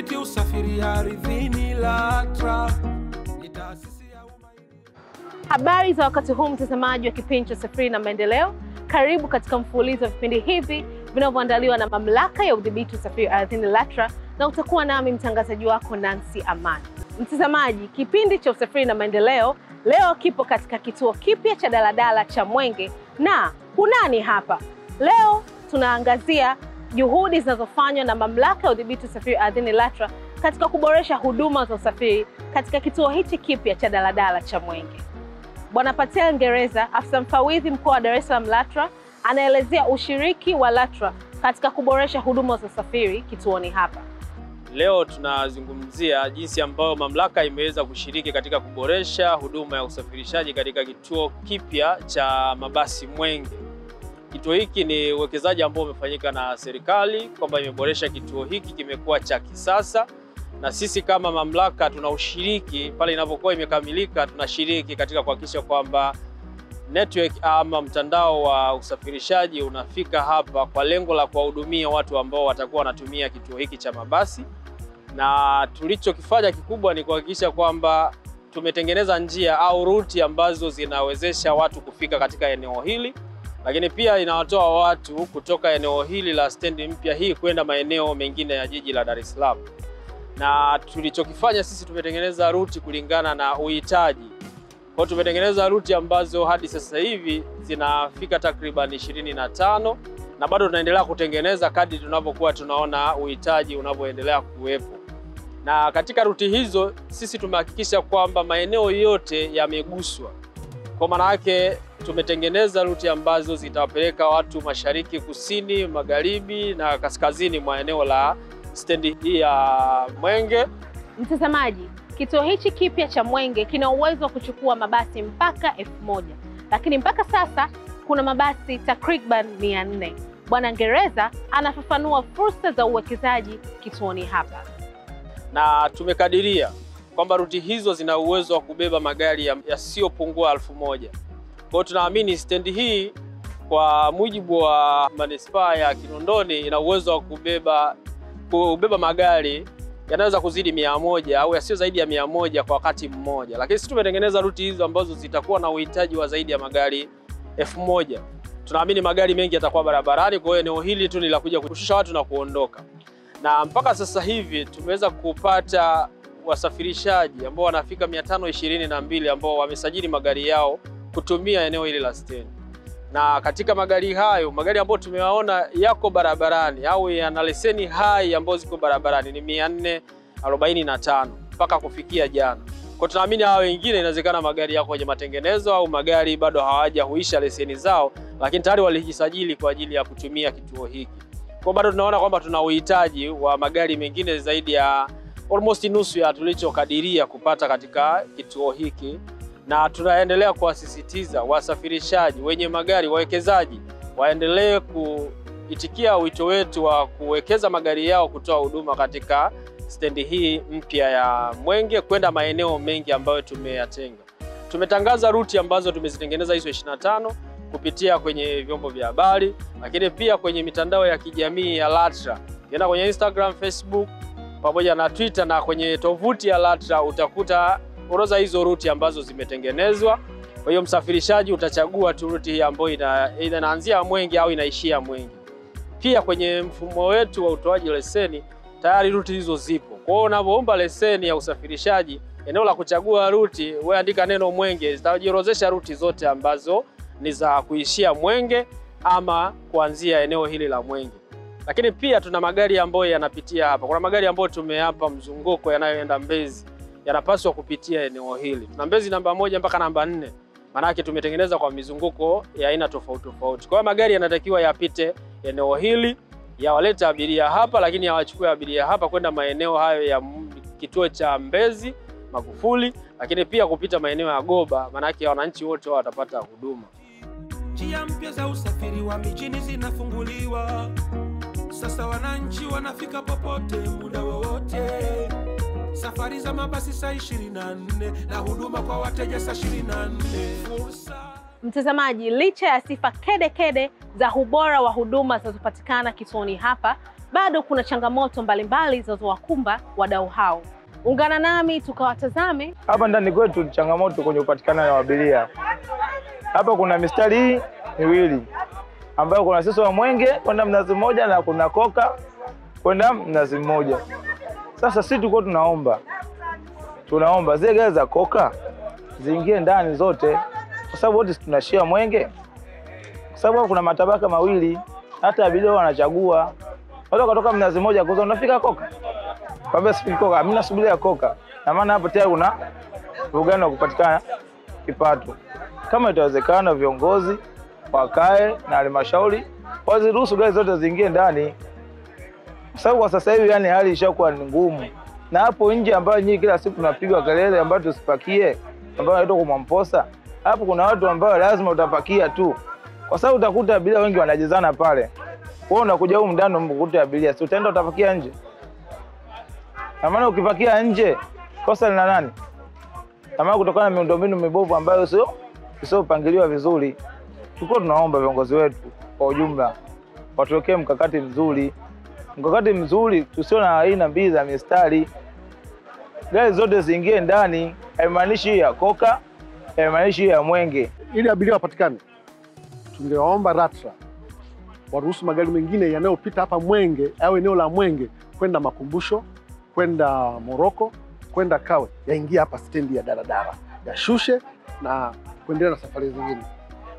kudhibiti usafiri ardhini LATRA. Habari za wakati huu, mtazamaji wa kipindi cha Usafiri na Maendeleo. Karibu katika mfululizo wa vipindi hivi vinavyoandaliwa na Mamlaka ya Udhibiti Usafiri Ardhini LATRA, na utakuwa nami mtangazaji wako Nancy Amani. Mtazamaji, kipindi cha Usafiri na Maendeleo leo kipo katika kituo kipya cha daladala cha Mwenge, na kunani hapa? Leo tunaangazia juhudi zinazofanywa na Mamlaka ya Udhibiti Usafiri Ardhini LATRA katika kuboresha huduma za usafiri katika kituo hichi kipya cha daladala cha Mwenge. Bwana Patel Ngereza, afisa mfawidhi mkoa wa Dar es Salaam LATRA, anaelezea ushiriki wa LATRA katika kuboresha huduma za usafiri kituoni hapa. Leo tunazungumzia jinsi ambayo mamlaka imeweza kushiriki katika kuboresha huduma ya usafirishaji katika kituo kipya cha mabasi Mwenge. Kituo hiki ni uwekezaji ambao umefanyika na serikali kwamba imeboresha kituo hiki, kimekuwa cha kisasa, na sisi kama mamlaka tuna ushiriki pale inapokuwa imekamilika. Tunashiriki katika kuhakikisha kwamba network ama mtandao wa usafirishaji unafika hapa kwa lengo la kuwahudumia watu ambao watakuwa wanatumia kituo hiki cha mabasi. Na tulichokifanya kikubwa ni kuhakikisha kwamba tumetengeneza njia au ruti ambazo zinawezesha watu kufika katika eneo hili, lakini pia inawatoa watu kutoka eneo hili la stendi mpya hii kwenda maeneo mengine ya jiji la Dar es Salaam. Na tulichokifanya sisi, tumetengeneza ruti kulingana na uhitaji. Kwa tumetengeneza ruti ambazo hadi sasa hivi zinafika takriban 25, na bado tunaendelea kutengeneza kadri tunapokuwa tunaona uhitaji unavyoendelea kuwepo. Na katika ruti hizo sisi tumehakikisha kwamba maeneo yote yameguswa. Kwa maana yake tumetengeneza ruti ambazo zitawapeleka watu mashariki, kusini, magharibi na kaskazini mwa eneo la stendi hii ya Mwenge. Mtazamaji, kituo hichi kipya cha Mwenge kina uwezo wa kuchukua mabasi mpaka 1000, lakini mpaka sasa kuna mabasi takriban 400. Bwana Ngereza anafafanua fursa za uwekezaji kituoni hapa. Na tumekadiria kwamba ruti hizo zina uwezo wa kubeba magari yasiyopungua 1000. Kwa hiyo tunaamini stendi hii kwa mujibu wa manispaa ya Kinondoni ina uwezo wa kubeba magari yanaweza kuzidi 100 au yasio zaidi ya 100 kwa wakati mmoja. Lakini sisi tumetengeneza ruti hizo ambazo zitakuwa na uhitaji wa zaidi ya magari 1000. Tunaamini magari mengi yatakuwa barabarani, kwa hiyo eneo hili tu ni la kuja kushusha watu na kuondoka. Na mpaka sasa hivi tumeweza kupata wasafirishaji ambao wanafika 522 ambao wamesajili magari yao kutumia eneo hili la stendi. Na katika magari hayo, magari ambayo tumewaona yako barabarani au yana leseni hai ambazo ziko barabarani ni 445 mpaka kufikia jana. Kwa tunaamini hao wengine inawezekana magari yako kwenye matengenezo au magari bado hawajahuisha leseni zao, lakini tayari walijisajili kwa ajili ya kutumia kituo hiki. Kwa bado tunaona kwamba tuna uhitaji wa magari mengine zaidi ya almost nusu ya tulichokadiria kupata katika kituo hiki. Na tunaendelea kuwasisitiza wasafirishaji, wenye magari, wawekezaji waendelee kuitikia wito wetu wa kuwekeza magari yao kutoa huduma katika stendi hii mpya ya Mwenge kwenda maeneo mengi ambayo tumeyatenga. Tumetangaza ruti ambazo tumezitengeneza hizo 25 kupitia kwenye vyombo vya habari, lakini pia kwenye mitandao ya kijamii ya LATRA. Ukienda kwenye Instagram, Facebook pamoja na Twitter na kwenye tovuti ya LATRA utakuta orodha hizo ruti ambazo zimetengenezwa. Kwa hiyo msafirishaji utachagua tu ruti hii ambayo inaanzia Mwenge au inaishia Mwenge. Pia kwenye mfumo wetu wa utoaji leseni tayari ruti hizo zipo. Kwa hiyo unapoomba leseni ya usafirishaji, eneo la kuchagua ruti wewe andika neno Mwenge, zitajiorodhesha ruti zote ambazo ni za kuishia Mwenge ama kuanzia eneo hili la Mwenge. Lakini pia tuna magari ambayo yanapitia hapa. Kuna magari ambayo tumeyapa mzunguko yanayoenda Mbezi, yanapaswa kupitia eneo hili. Tuna Mbezi namba 1 mpaka namba 4. Maana yake tumetengeneza kwa mizunguko ya aina tofauti tofauti. Kwa hiyo magari yanatakiwa yapite eneo hili, yawaleta abiria hapa, lakini yawachukue abiria hapa kwenda maeneo hayo ya kituo cha Mbezi, Magufuli, lakini pia kupita maeneo ya Goba. Maana yake wananchi wote watapata huduma. Njia mpya za usafiri wa mijini zinafunguliwa. Sasa wananchi wanafika popote muda wowote. Safari za mabasi saa 24 na huduma kwa wateja saa 24. Mtazamaji, licha ya sifa kede za ubora wa huduma zinazopatikana kituoni hapa, bado kuna changamoto mbalimbali zinazowakumba wadau hao. Ungana nami tukawatazame. Hapa ndani kwetu changamoto kwenye upatikanaji wa abiria. Hapa kuna mistari hii miwili ambayo kuna sisi wa Mwenge kwenda Mnazi Mmoja na kuna Koka kwenda Mnazi Mmoja. Sasa sisi tuko tunaomba zile gari za Koka ziingie ndani zote, kwa sababu wote tunashia Mwenge. Kwa sababu kuna matabaka mawili, hata abiria wanachagua. Wale kutoka Mnazi Mmoja kwanza unafika Koka. Kwamba sifiki Koka, mimi nasubiria Koka. Na maana hapo tayari kuna ugano wa kupatikana kipato. Kama itawezekana viongozi wakae na halmashauri waziruhusu gari zote ziingie ndani. Kwa sababu kwa sasa hivi yani hali ishakuwa ni ngumu. Na hapo nje ambayo nyinyi kila siku tunapigwa kelele ambayo tusipakie, ambayo inaitwa kwa Mwamposa, hapo kuna watu ambao lazima utapakia tu. Kwa sababu utakuta abiria wengi wanajizana pale. Wewe unakuja huko ndani umkute abiria, si utaenda utapakia nje? Na maana ukipakia nje kosa lina nani? Na maana kutokana na miundombinu mibovu ambayo sio pangiliwa vizuri. Tuko tunaomba viongozi wetu kwa ujumla watuwekee mkakati mzuri, tusio na aina mbili za mistari. Gari zote ziingie ndani, haimaanishi ya Koka, haimaanishi ya Mwenge. Ili abiria wapatikane, tungewaomba LATRA waruhusu magari mengine yanayopita hapa Mwenge au eneo la Mwenge kwenda Makumbusho, kwenda Moroko, kwenda Kawe, yaingia hapa stendi ya daladala, yashushe na kuendelea na safari zingine.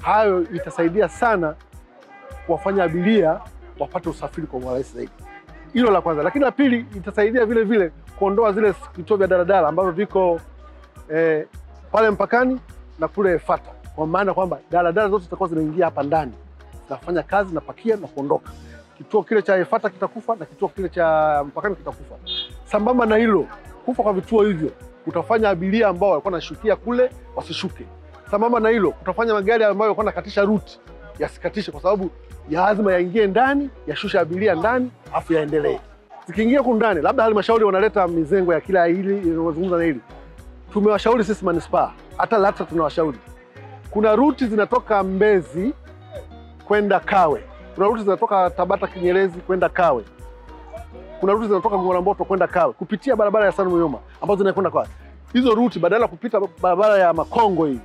Hayo itasaidia sana kuwafanya abiria wapate usafiri kwa urahisi zaidi. Hilo la kwanza. Lakini la pili, itasaidia vile vile kuondoa zile vituo vya daladala ambavyo viko pale mpakani na kule Fata. Kwa maana kwamba daladala zote zitakuwa zinaingia hapa ndani, zinafanya kazi na pakia na kuondoka. Kituo kile cha Fata kitakufa na kituo kile cha mpakani kitakufa. Sambamba na hilo, kufa kwa vituo hivyo utafanya abiria ambao walikuwa wanashukia kule wasishuke. Sambamba na hilo, utafanya magari ambayo walikuwa nakatisha route yasikatishe, kwa sababu ya lazima yaingie ndani, yashusha abiria ndani, afu yaendelee. Zikiingia huko ndani, labda halmashauri wanaleta mizengo ya kila hili inazungumza na hili. Tumewashauri sisi manispaa, hata LATRA tunawashauri. Kuna ruti zinatoka Mbezi kwenda Kawe. Kuna ruti zinatoka Tabata Kinyerezi kwenda Kawe. Kuna ruti zinatoka Gongo la Mboto kwenda Kawe kupitia barabara ya Sanu Muyoma ambazo zinakwenda Kawe. Hizo ruti badala ya kupita barabara ya Makongo hii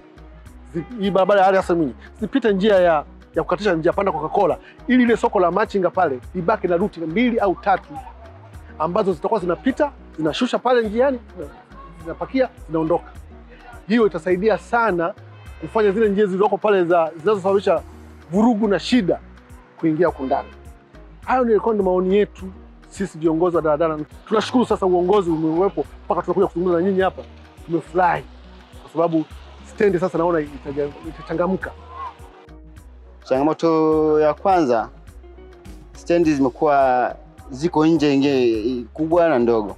barabara ya Ali Hassan Mwinyi, zipite njia ya kukatisha njia panda Coca-Cola, ili ile soko la Machinga pale ibaki na ruti 2 au 3 ambazo zitakuwa zinapita, zinashusha pale njiani, zinapakia, zinaondoka. Hiyo itasaidia sana kufanya zile njia zilizoko pale zinazosababisha vurugu na shida kuingia huko ndani. Hayo ni maoni yetu sisi viongozi wa daladala. Tunashukuru sasa uongozi umewepo mpaka tunakuja kuzungumza na nyinyi hapa. Tumefurahi kwa sababu stendi sasa naona itachangamka. Changamoto ya kwanza, stendi zimekuwa ziko nje kubwa na ndogo.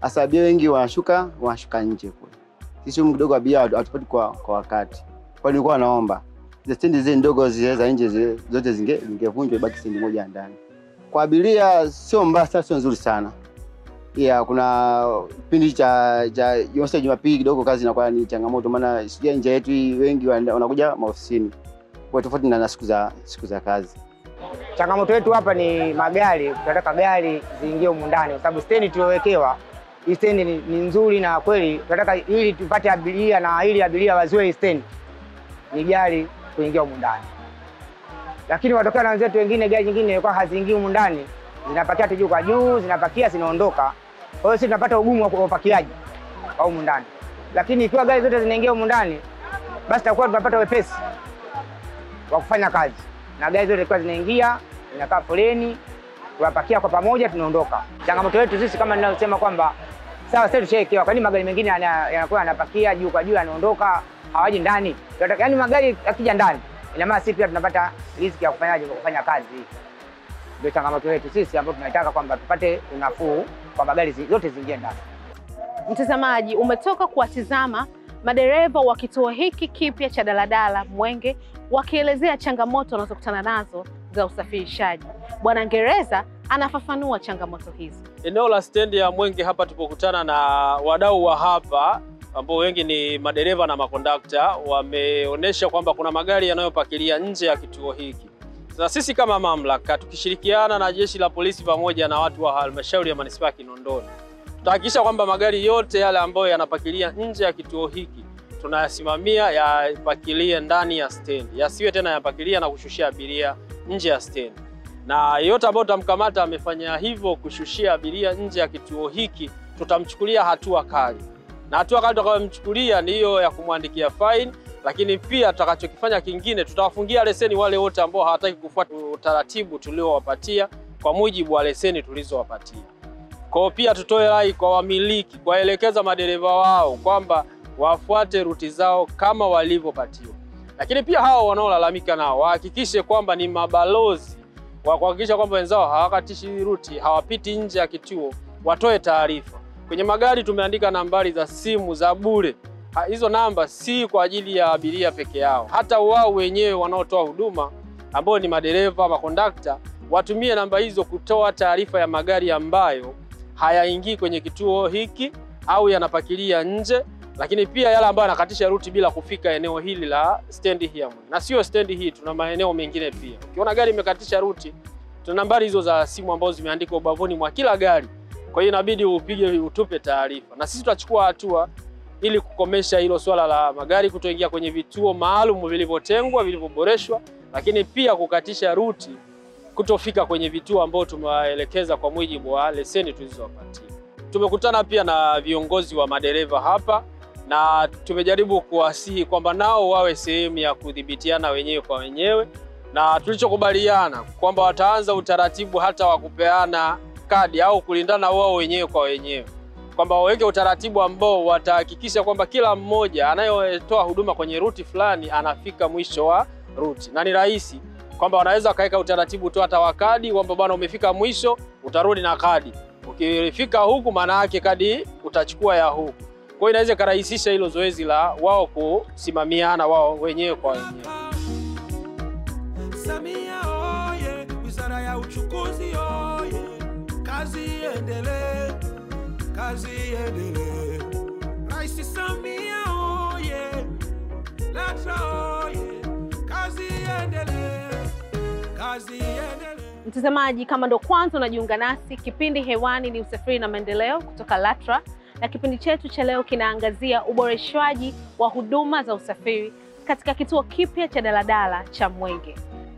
Hasa abiria wengi wanashuka nje kule. Sisi mdogo abiria hatupati kwa wakati. Kwa hiyo nilikuwa naomba stendi zile ndogo zile za nje zote zingevunjwa, ibaki stendi moja ndani. Kwa abiria sio mbaya, sio nzuri sana. Kuna kipindi cha Jumapili kidogo kazi inakuwa ni changamoto, maana sija nje yetu wengi wanakuja maofisini. Kwa tofauti na siku za kazi. Changamoto yetu hapa ni magari, tunataka gari ziingie humu ndani kwa sababu stendi tuliowekewa, hii stendi ni nzuri na kweli tunataka ili tupate abiria na ili abiria wazoe stendi ni gari kuingia humu ndani. Lakini watokea na wenzetu wengine gari nyingine kwa haziingii humu ndani, zinapakia tu juu kwa juu, zinapakia zinaondoka. Kwa hiyo sisi tunapata ugumu wa upakiaji au humu ndani. Lakini ikiwa gari zote zinaingia humu ndani, basi tutakuwa tunapata wepesi wa kufanya kazi. Na gari zote kwa zinaingia, zinakaa foleni, tunapakia kwa pamoja, tunaondoka. Changamoto yetu sisi kama ninayosema kwamba sawa sasa tushaekewa, kwani magari mengine yanakuwa yanapakia juu kwa juu yanaondoka, hawaji ndani. Tunataka yani magari yakija ndani, ina maana sisi pia tunapata riziki ya kufanya kazi. Ndio changamoto yetu sisi ambayo tunataka kwamba tupate unafuu kwa magari zote ziingie ndani. Mtazamaji, umetoka kuwatizama madereva wa kituo hiki kipya cha daladala Mwenge wakielezea changamoto wanazokutana nazo za usafirishaji. Bwana Ngereza anafafanua changamoto hizi. Eneo la stendi ya Mwenge hapa tulipokutana na wadau wa hapa ambao wengi ni madereva na makondakta, wameonesha kwamba kuna magari yanayopakilia nje ya kituo hiki. Sasa sisi kama mamlaka tukishirikiana na jeshi la polisi pamoja na watu wa halmashauri ya manispaa ya Kinondoni, tutahakikisha kwamba magari yote yale ambayo yanapakilia nje ya kituo hiki tunayasimamia yapakilie ndani ya stendi, yasiwe tena yapakilia na kushushia abiria nje ya stendi. Na yeyote ambaye tutamkamata amefanya hivyo kushushia abiria nje ya kituo hiki, tutamchukulia hatua kali. Na hatua kali tutakayomchukulia ni hiyo ya kumwandikia fine, lakini pia tutakachokifanya kingine, tutawafungia leseni wale wote ambao hawataki kufuata utaratibu tuliowapatia kwa mujibu wa leseni tulizowapatia. Kwa pia tutoe rai kwa wamiliki kuwaelekeza madereva wao kwamba wafuate ruti zao kama walivyopatiwa. Lakini pia hao wanaolalamika nao wahakikishe kwamba ni mabalozi wa kuhakikisha kwamba wenzao hawakatishi ruti, hawapiti nje ya kituo, watoe taarifa. Kwenye magari tumeandika nambari za simu za bure. Hizo namba si kwa ajili ya abiria peke yao, hata wao wenyewe wanaotoa huduma ambao ni madereva, makondakta, watumie namba hizo kutoa taarifa ya magari ambayo hayaingii kwenye kituo hiki au yanapakilia nje, lakini pia yale ambayo yanakatisha ruti bila kufika eneo hili la stendi hii. Na sio stendi hii, tuna maeneo mengine pia. Ukiona gari imekatisha ruti, tuna nambari hizo za simu ambazo zimeandikwa ubavuni mwa kila gari. Kwa hiyo inabidi upige, utupe taarifa, na sisi tutachukua hatua ili kukomesha hilo swala la magari kutoingia kwenye vituo maalum vilivyotengwa, vilivyoboreshwa, lakini pia kukatisha ruti kutofika kwenye vituo ambao tumewaelekeza kwa mujibu wa leseni tulizowapatia. Tumekutana pia na viongozi wa madereva hapa na tumejaribu kuwasihi kwamba nao wawe sehemu ya kudhibitiana wenyewe kwa wenyewe, na tulichokubaliana kwamba wataanza utaratibu hata wa kupeana kadi au kulindana wao wenyewe kwa wenyewe, kwamba waweke utaratibu ambao watahakikisha kwamba kila mmoja anayetoa huduma kwenye ruti fulani anafika mwisho wa ruti. Na ni rahisi kwamba wanaweza kaweka utaratibu tu hata wa kadi kwamba bwana umefika mwisho utarudi na kadi. Ukifika huku maana yake kadi utachukua ya huku. Kwa hiyo inaweza karahisisha hilo zoezi la wao kusimamiana wao wenyewe kwa wenyewe. Samia oye, Wizara ya Uchukuzi oye, kazi iendelee, kazi iendelee. Rais Samia oye, LATRA oye, kazi iendelee, kazi iendelee. Mtazamaji, kama ndo kwanza unajiunga nasi, kipindi hewani ni Usafiri na Maendeleo kutoka LATRA, na kipindi chetu cha leo kinaangazia uboreshwaji wa huduma za usafiri katika kituo kipya cha daladala cha Mwenge.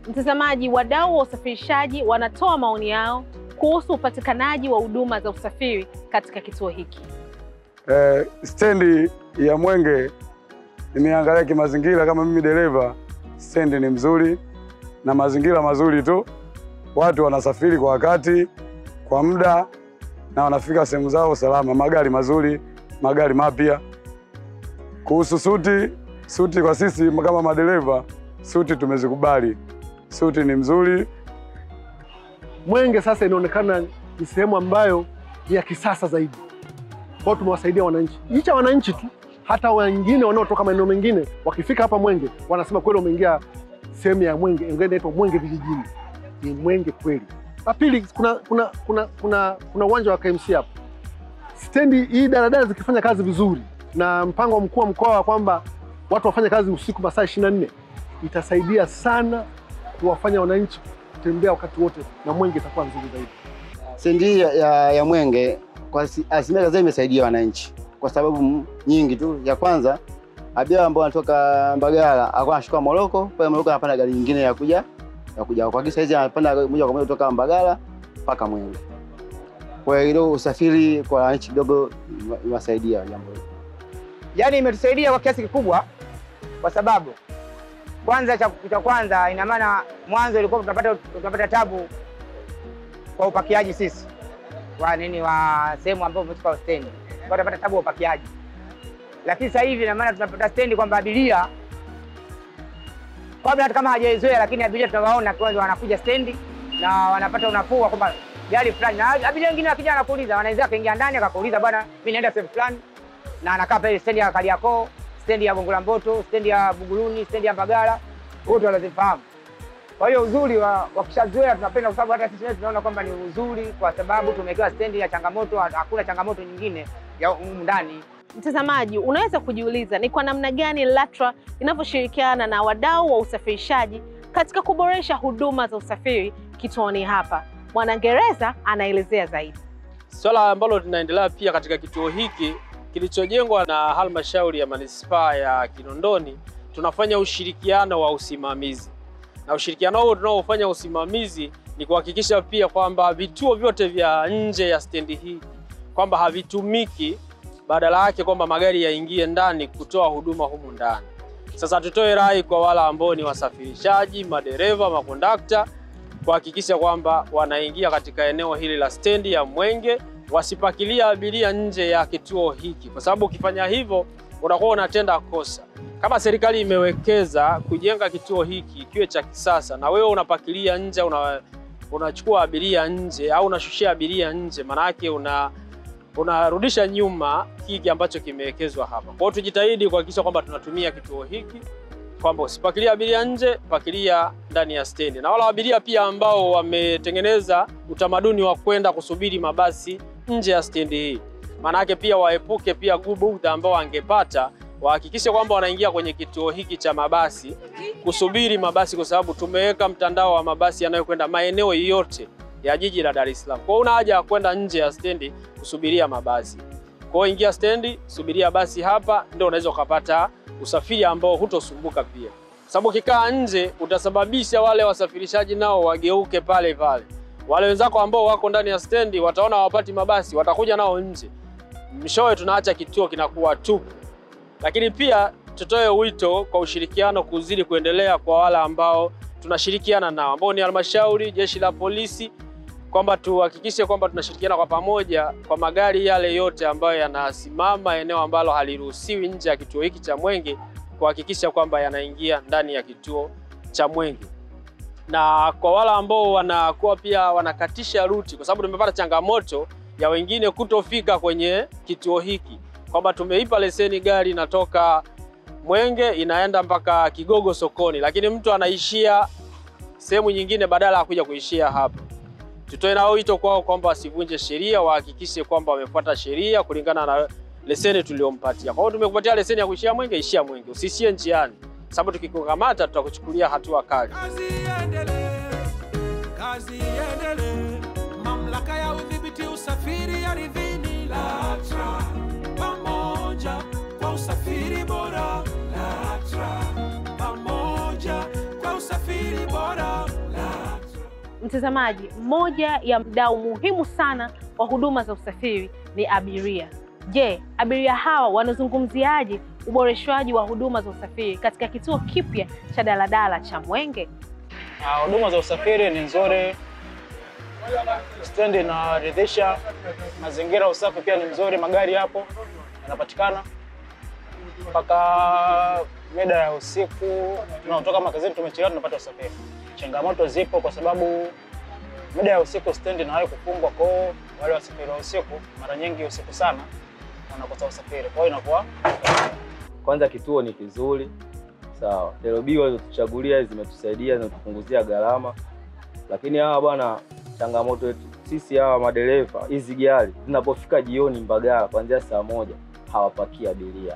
Mtazamaji, wadau wa usafirishaji wanatoa maoni yao kuhusu upatikanaji wa huduma za usafiri katika kituo hiki. Stendi ya Mwenge nimeangalia kimazingira, kama mimi dereva, stendi ni mzuri na mazingira mazuri tu. Watu wanasafiri kwa wakati, kwa muda, na wanafika sehemu zao salama. Magari mazuri, magari mapya. Kuhusu suti kwa sisi kama madereva, suti tumezikubali. Suti ni mzuri. Mwenge sasa inaonekana ni sehemu ambayo ni ya kisasa zaidi. Kwa tumewasaidia wananchi. Licha wananchi tu, hata wengine wanaotoka maeneo mengine wakifika hapa Mwenge wanasema kweli umeingia sehemu ya Mwenge, inaitwa Mwenge vijijini. Ni Mwenge kweli. La pili, kuna uwanja wa KMC hapo. Stendi hii daladala zikifanya kazi vizuri na mpango mkuu wa mkoa kwamba watu wafanye kazi usiku masaa 24, itasaidia sana kuwafanya wananchi kutembea wakati wote na Mwenge itakuwa nzuri zaidi. Stendi ya Mwenge kwa asilimia kadhaa imesaidia wananchi kwa sababu nyingi tu. Ya kwanza, abiria ambao wanatoka Mbagala alikuwa anashuka Moroko, pale Moroko anapanda gari nyingine ya kuja kwa kisa hizi anapanda moja kwa moja kutoka Mbagala mpaka Mwenge. Kwa hiyo usafiri kwa wananchi kidogo imesaidia jambo hilo. Yaani imetusaidia kwa kiasi kikubwa, kwa sababu kwanza cha kwanza ina maana mwanzo ilikuwa tunapata tabu kwa upakiaji sisi wa sehemu ambapo tumetoka stendi. Tunapata tabu kwa upakiaji. Lakini sasa hivi ina maana tunapata stendi kwamba abiria hata kama hajazoea, lakini abiria tunawaona kwanza wanakuja stendi na wanapata unafuu kwamba gari fulani, na abiria wengine akija anakuuliza, wanaweza kaingia ndani akakuuliza bwana mimi naenda sehemu fulani, na anakaa pale stendi ya Kariakoo, stendi ya Gongo la Mboto, stendi ya Buguruni, stendi ya Mbagala, wote wanazifahamu. Kwa hiyo uzuri wakishazoea tunapenda, kwa sababu hata sisi tunaona kwamba ni uzuri kwa sababu tumewekewa stendi ya changamoto, hakuna changamoto nyingine ya ndani. Mtazamaji, unaweza kujiuliza ni kwa namna gani LATRA inavyoshirikiana na wadau wa usafirishaji katika kuboresha huduma za usafiri kituoni hapa. Mwanangereza anaelezea zaidi. Swala ambalo linaendelea pia katika kituo hiki kilichojengwa na halmashauri ya manispaa ya Kinondoni, tunafanya ushirikiano wa usimamizi. Na ushirikiano huo tunaofanya usimamizi ni kuhakikisha pia kwamba vituo vyote vya nje ya stendi hii kwamba havitumiki, badala yake kwamba magari yaingie ndani kutoa huduma humu ndani. Sasa tutoe rai kwa wale ambao ni wasafirishaji, madereva, makondakta kuhakikisha kwamba wanaingia katika eneo hili la stendi ya Mwenge, wasipakilia abiria nje ya kituo hiki, kwa sababu ukifanya hivyo unakuwa unatenda kosa. Kama serikali imewekeza kujenga kituo hiki kiwe cha kisasa na wewe unapakilia nje, unachukua abiria nje au unashushia abiria nje, maana yake unarudisha nyuma hiki ambacho kimewekezwa hapa. Kwa hiyo tujitahidi kuhakikisha kwamba tunatumia kituo hiki kwamba usipakilia abiria nje, pakilia ndani ya stendi. Na wala abiria pia ambao wametengeneza utamaduni wa kwenda kusubiri mabasi nje ya stendi hii, maana yake pia waepuke pia gubudha ambao wangepata, wahakikishe kwamba wanaingia kwenye kituo hiki cha mabasi kusubiri mabasi, kwa sababu tumeweka mtandao wa mabasi yanayokwenda maeneo yote ya jiji la Dar es Salaam. Kwa hiyo una haja ya kwenda nje ya stendi kusubiria mabasi. Kwa hiyo ingia stendi, subiria basi hapa, ndio unaweza kupata usafiri ambao hutosumbuka pia. Sababu kikaa nje utasababisha wale wasafirishaji nao wageuke pale pale. Wale wenzako ambao wako ndani ya stendi wataona hawapati mabasi, watakuja nao nje. Mwishowe tunaacha kituo kinakuwa tupu. Lakini pia tutoe wito kwa ushirikiano kuzidi kuendelea kwa wale ambao tunashirikiana nao, ambao ni halmashauri, jeshi la polisi, kwamba tuhakikishe kwamba tunashirikiana kwa pamoja kwa magari yale yote ambayo yanasimama eneo ambalo haliruhusiwi nje ya kituo hiki cha Mwenge, kuhakikisha kwamba yanaingia ndani ya kituo cha Mwenge. Na kwa wale ambao wanakuwa pia wanakatisha ruti, kwa sababu tumepata changamoto ya wengine kutofika kwenye kituo hiki, kwamba tumeipa leseni gari inatoka Mwenge inaenda mpaka Kigogo sokoni, lakini mtu anaishia sehemu nyingine badala ya kuja kuishia hapa. Tutoe nao wito kwao kwamba wasivunje sheria, wahakikishe kwamba wamefuata sheria kulingana na leseni tuliompatia. Kwa hiyo tumekupatia leseni ya kuishia Mwenge, ishia Mwenge, usishie njiani, sababu tukikukamata tutakuchukulia hatua kali. Kazi iendelee, kazi iendelee. Mamlaka ya udhibiti usafiri ardhini LATRA, pamoja kwa usafiri bora. LATRA, pamoja kwa usafiri bora. LATRA. Mtazamaji, mmoja ya mdau muhimu sana wa huduma za usafiri ni abiria. Je, abiria hawa wanazungumziaje uboreshwaji wa huduma za usafiri katika kituo kipya cha daladala cha Mwenge? Huduma za usafiri ni nzuri, stendi inaridhisha, mazingira ya usafi pia ni mzuri, magari hapo yanapatikana mpaka mida ya usiku. Tunatoka makazini tumechelewa, tunapata usafiri. Changamoto zipo kwa sababu mida ya usiku stendi inawahi kufungwa, kwa wale wasafiri wa usiku mara nyingi usiku sana wanakosa usafiri. Kwa hiyo inakuwa kwanza kituo ni kizuri. Sawa. LB walizotuchagulia zimetusaidia na kutupunguzia gharama. Lakini hawa bwana, changamoto yetu sisi hawa madereva, hizi gari zinapofika jioni Mbagala kuanzia saa 1 hawapaki abiria.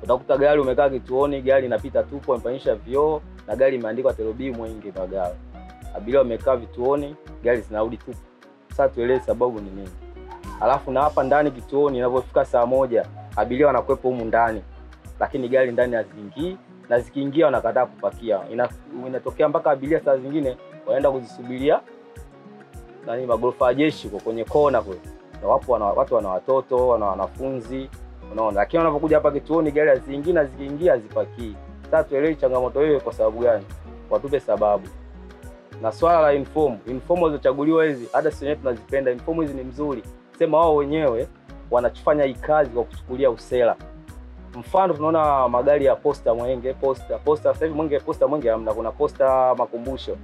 Utakuta gari umekaa kituoni, gari inapita tupo, imepandisha vioo na gari imeandikwa LB Mwenge Mbagala. Abiria wamekaa vituoni, gari zinarudi tupo. Sasa tuelewe sababu ni nini. Alafu na hapa ndani kituoni inapofika saa 1 abiria wanakuepo humu ndani, lakini gari ndani haziingii, na zikiingia wanakataa kupakia. Inatokea mpaka abiria saa zingine waenda kuzisubiria magorofa ya jeshi kwa kwenye kona kule. Na watu wana watoto, wana wanafunzi, unaona. Lakini wanapokuja hapa kituoni gari haziingii, na zikiingia hazipakii. Sasa tuelewe changamoto hiyo kwa sababu gani? Watupe sababu. Na swala la inform zilizochaguliwa hizi, hata sisi wenyewe tunazipenda inform hizi, ni mzuri. Sema wao wenyewe wanachofanya hii kazi kwa kuchukulia usela. Mfano tunaona magari ya posta Mwenge, posta sasa hivi Mwenge, posta Mwenge hamna, kuna posta Makumbusho.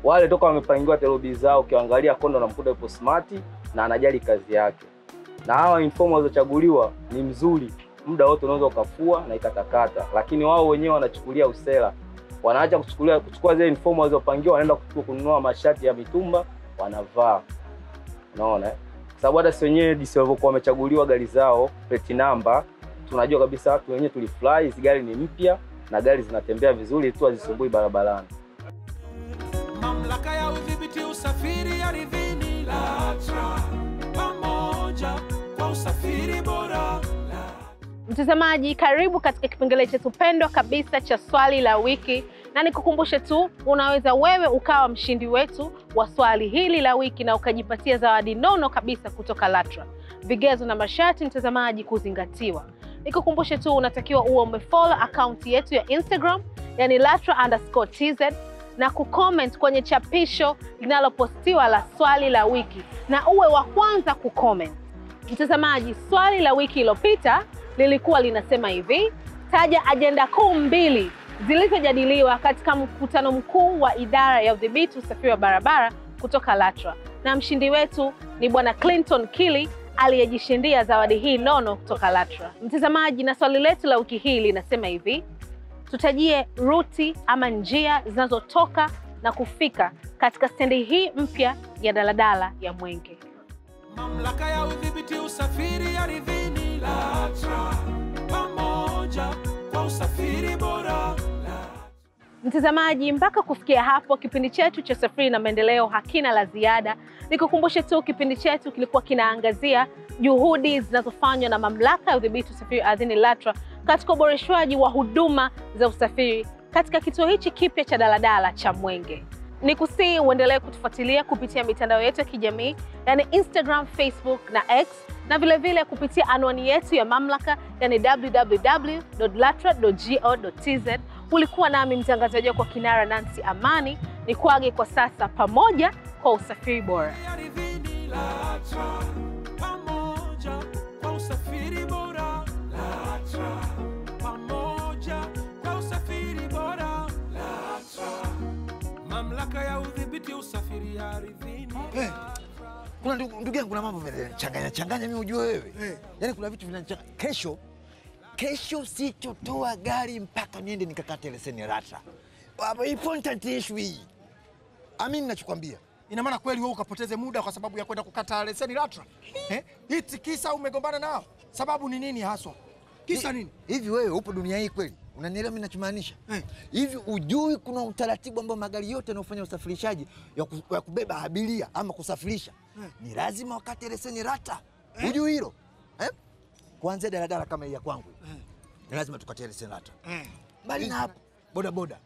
Wale toka wamepangiwa terobi zao, ukiangalia kondo na mkuta yupo smart na anajali kazi yake. Na hawa inform walizochaguliwa ni mzuri, muda wote unaweza ukafua na ikatakata, lakini wao wenyewe wanachukulia usela. Wanaacha kuchukua zile inform walizopangiwa, wanaenda kununua mashati ya mitumba wanavaa. Unaona sababu hata sisi wenyewe DC walivyokuwa wamechaguliwa gari zao plate number, tunajua kabisa watu wenyewe tulifly hizo gari ni mpya na gari zinatembea vizuri tu, hazisumbui barabarani. Mamlaka ya udhibiti usafiri ardhini LATRA, pamoja kwa usafiri bora. Mtazamaji, karibu katika kipengele chetu pendwa kabisa cha swali la wiki, na nikukumbushe tu, unaweza wewe ukawa mshindi wetu wa swali hili la wiki na ukajipatia zawadi nono kabisa kutoka LATRA. Vigezo na masharti mtazamaji kuzingatiwa. Nikukumbushe tu, unatakiwa uwe umefollow account yetu ya Instagram, yani LATRA_TZ, na kucomment kwenye chapisho linalopostiwa la swali la wiki, na uwe wa kwanza kucomment. Mtazamaji, swali la wiki iliyopita lilikuwa linasema hivi: taja ajenda kuu 2 zilizojadiliwa katika mkutano mkuu wa idara ya udhibiti usafiri wa barabara kutoka LATRA, na mshindi wetu ni bwana Clinton Kili aliyejishindia zawadi hii nono kutoka LATRA. Mtazamaji, na swali letu la wiki hii linasema hivi: tutajie ruti ama njia zinazotoka na kufika katika stendi hii mpya ya daladala ya Mwenge. Mamlaka ya udhibiti usafiri ardhini LATRA, pamoja kwa usafiri bora. Mtazamaji, mpaka kufikia hapo kipindi chetu cha Usafiri na Maendeleo hakina la ziada. Nikukumbushe tu, kipindi chetu kilikuwa kinaangazia juhudi zinazofanywa na Mamlaka ya Udhibiti Usafiri Ardhini LATRA katika uboreshwaji wa huduma za usafiri katika kituo hichi kipya cha daladala cha Mwenge. Nikusihi uendelee kutufuatilia kupitia mitandao yetu ya kijamii, yani Instagram, Facebook na X, na vile kupitia anwani yetu ya mamlaka, yani www.latra.go.tz. Ulikuwa nami mtangazaji kwa kinara Nancy Amani, ni kuage kwa sasa, pamoja kwa usafiri bora. Pamoja kwa usafiri bora. LATRA, pamoja kwa usafiri bora. LATRA, mamlaka ya udhibiti usafiri ardhini. Kuna ndugu yangu, kuna mambo vinachanganya mimi, ujue wewe. Yaani kuna vitu vinachanganya. Kesho sitotoa gari mpaka niende nikakate leseni LATRA. Important issue hii. Amini ninachokwambia. Ina maana kweli wewe ukapoteze muda kwa sababu ya kwenda kukata leseni LATRA? Iti kisa umegombana nao? Sababu ni nini haswa? Kisa nini? Hivi wewe upo dunia hii kweli? Unanielewa mimi ninachomaanisha? Hivi ujui kuna utaratibu ambao magari yote yanayofanya usafirishaji ya kubeba abiria ama kusafirisha ni lazima wakate leseni LATRA? Ujui hilo? Kuanzia daladala kama hii ya kwangu ni lazima tukate leseni LATRA. Mbali na hapo, bodaboda,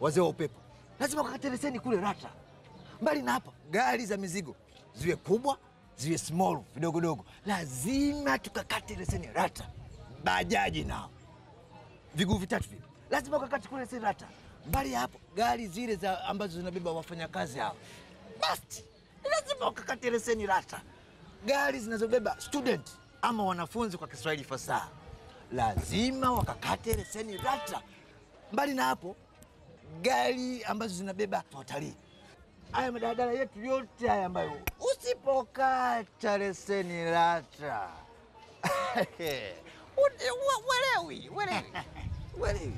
wazee wa upepo, lazima wakate leseni kule LATRA. Mbali na hapo, gari za mizigo, ziwe kubwa, ziwe small, vidogo, lazima tukakate leseni LATRA. Bajaji nao, viguu vitatu vile, lazima wakakate kule leseni LATRA. Mbali ya hapo, gari zile za ambazo zinabeba wafanyakazi hao, basi lazima wakakate leseni LATRA. Gari zinazobeba student ama wanafunzi kwa Kiswahili fasaha, lazima wakakate leseni LATRA. Mbali na hapo, gari ambazo zinabeba watalii, haya madaladala yetu yote haya ambayo usipokata leseni LATRA welewi.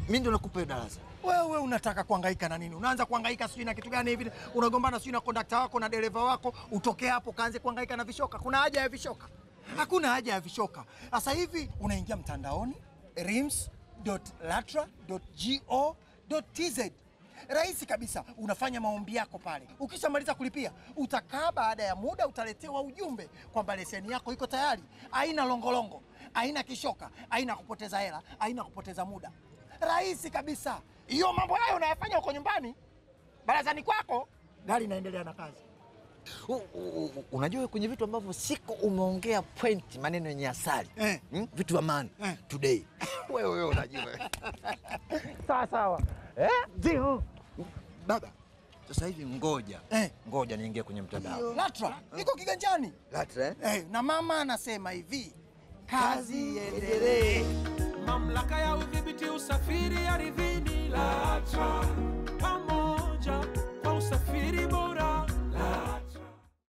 Mimi ndo nakupa darasa. Wewe unataka kuhangaika na nini? Unaanza kuhangaika sijui na kitu gani hivi? Unagombana sijui na kondakta wako na dereva wako, utoke hapo kaanze kuhangaika na vishoka. Kuna haja ya vishoka? Hakuna haja ya vishoka. Sasa hivi unaingia mtandaoni rims.latra.go.tz. Rahisi kabisa, unafanya maombi yako pale. Ukishamaliza kulipia, utakaa, baada ya muda utaletewa ujumbe kwamba leseni yako iko tayari. Haina longolongo, haina kishoka, haina kupoteza hela, haina kupoteza muda. Rahisi kabisa. Hiyo mambo hayo unayafanya uko nyumbani, barazani kwako, gari inaendelea na kazi. Unajua kwenye vitu ambavyo siko umeongea point, maneno yenye asali. Vitu vya maana today. Wewe unajua. Sawa. Ndio. Baba, sasa hivi ngoja niingie kwenye mtandao. LATRA iko kiganjani. LATRA na mama anasema hivi, kazi iendelee. Mamlaka ya udhibiti usafiri ardhini LATRA.